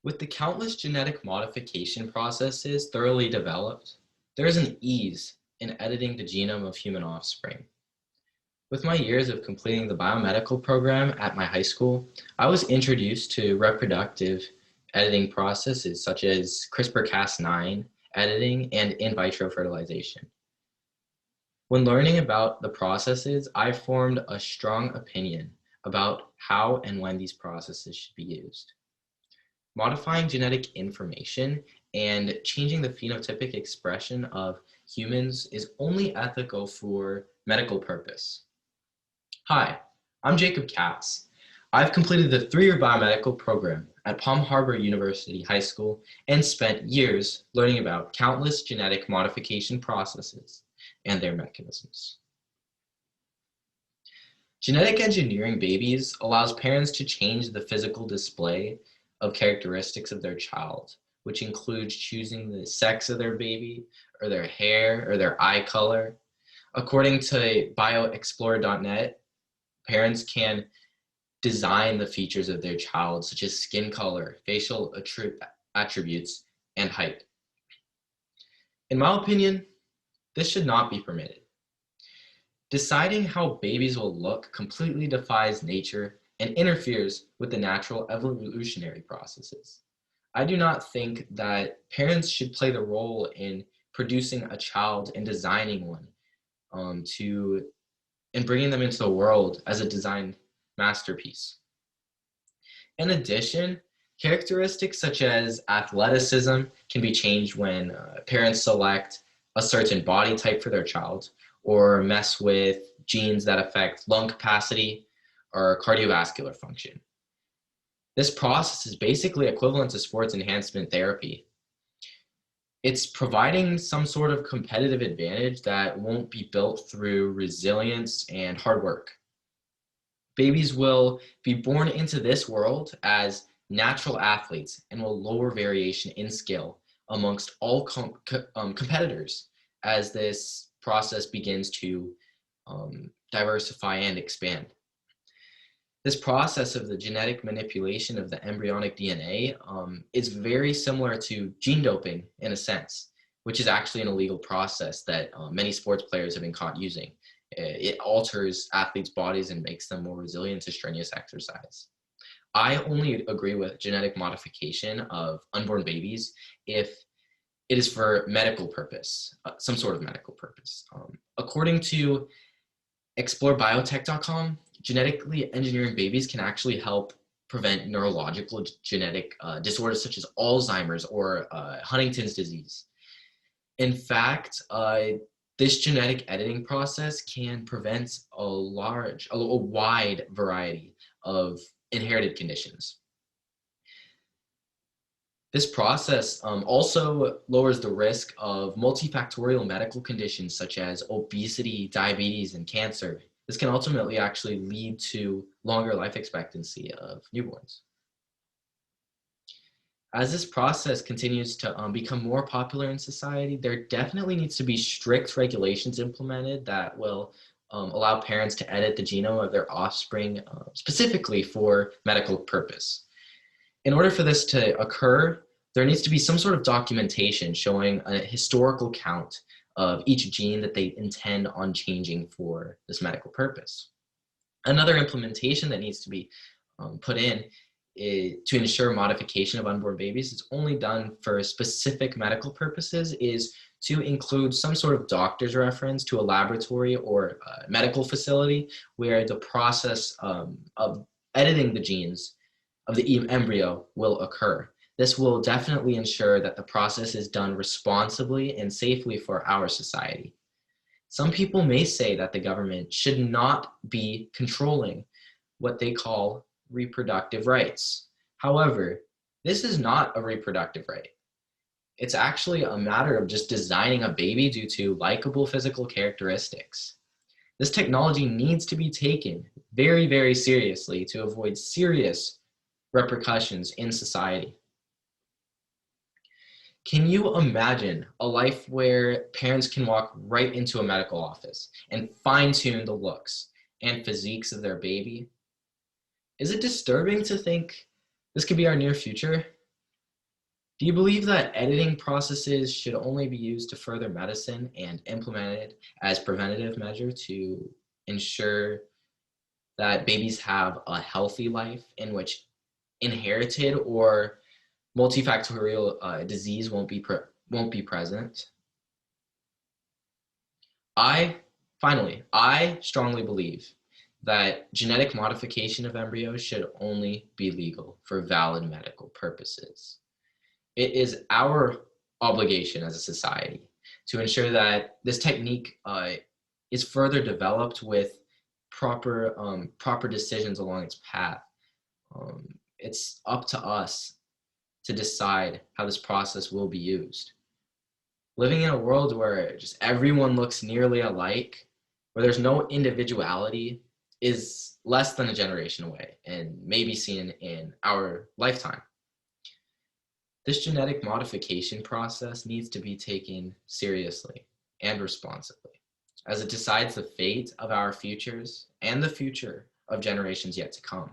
With the countless genetic modification processes thoroughly developed, there is an ease in editing the genome of human offspring. With my years of completing the biomedical program at my high school, I was introduced to reproductive editing processes such as CRISPR-Cas9 editing and in vitro fertilization. When learning about the processes, I formed a strong opinion about how and when these processes should be used. Modifying genetic information and changing the phenotypic expression of humans is only ethical for medical purpose. Hi, I'm Jacob Katz. I've completed the 3-year biomedical program at Palm Harbor University High School and spent years learning about countless genetic modification processes and their mechanisms. Genetic engineering babies allows parents to change the physical display of characteristics of their child, which includes choosing the sex of their baby, or their hair, or their eye color. According to bioexplorer.net, parents can design the features of their child, such as skin color, facial attributes, and height. In my opinion, this should not be permitted. Deciding how babies will look completely defies nature and interferes with the natural evolutionary processes. I do not think that parents should play the role in producing a child and designing one and bringing them into the world as a design masterpiece. In addition, characteristics such as athleticism can be changed when parents select a certain body type for their child or mess with genes that affect lung capacity or cardiovascular function. This process is basically equivalent to sports enhancement therapy. It's providing some sort of competitive advantage that won't be built through resilience and hard work. Babies will be born into this world as natural athletes and will lower variation in skill amongst all competitors as this process begins to diversify and expand. This process of the genetic manipulation of the embryonic DNA is very similar to gene doping in a sense, which is actually an illegal process that many sports players have been caught using. It alters athletes' bodies and makes them more resilient to strenuous exercise. I only agree with genetic modification of unborn babies if it is for medical purpose, some sort of medical purpose. According to explorebiotech.com, genetically engineering babies can actually help prevent neurological genetic disorders such as Alzheimer's or Huntington's disease. In fact, this genetic editing process can prevent a wide variety of inherited conditions. This process also lowers the risk of multifactorial medical conditions such as obesity, diabetes, and cancer. This can ultimately actually lead to longer life expectancy of newborns. As this process continues to become more popular in society, there definitely needs to be strict regulations implemented that will allow parents to edit the genome of their offspring specifically for medical purpose. In order for this to occur, there needs to be some sort of documentation showing a historical count of each gene that they intend on changing for this medical purpose. Another implementation that needs to be put in to ensure modification of unborn babies is only done for specific medical purposes is to include some sort of doctor's reference to a laboratory or a medical facility where the process of editing the genes of the embryo will occur. This will definitely ensure that the process is done responsibly and safely for our society. Some people may say that the government should not be controlling what they call reproductive rights. However, this is not a reproductive right. It's actually a matter of just designing a baby due to likable physical characteristics. This technology needs to be taken very, very seriously to avoid serious repercussions in society. Can you imagine a life where parents can walk right into a medical office and fine-tune the looks and physiques of their baby? Is it disturbing to think this could be our near future? Do you believe that editing processes should only be used to further medicine and implemented as preventative measure to ensure that babies have a healthy life in which inherited or multifactorial disease won't be present? I strongly believe that genetic modification of embryos should only be legal for valid medical purposes. It is our obligation as a society to ensure that this technique is further developed with proper decisions along its path. It's up to us to decide how this process will be used. Living in a world where just everyone looks nearly alike, where there's no individuality, is less than a generation away and may be seen in our lifetime. This genetic modification process needs to be taken seriously and responsibly, as it decides the fate of our futures and the future of generations yet to come.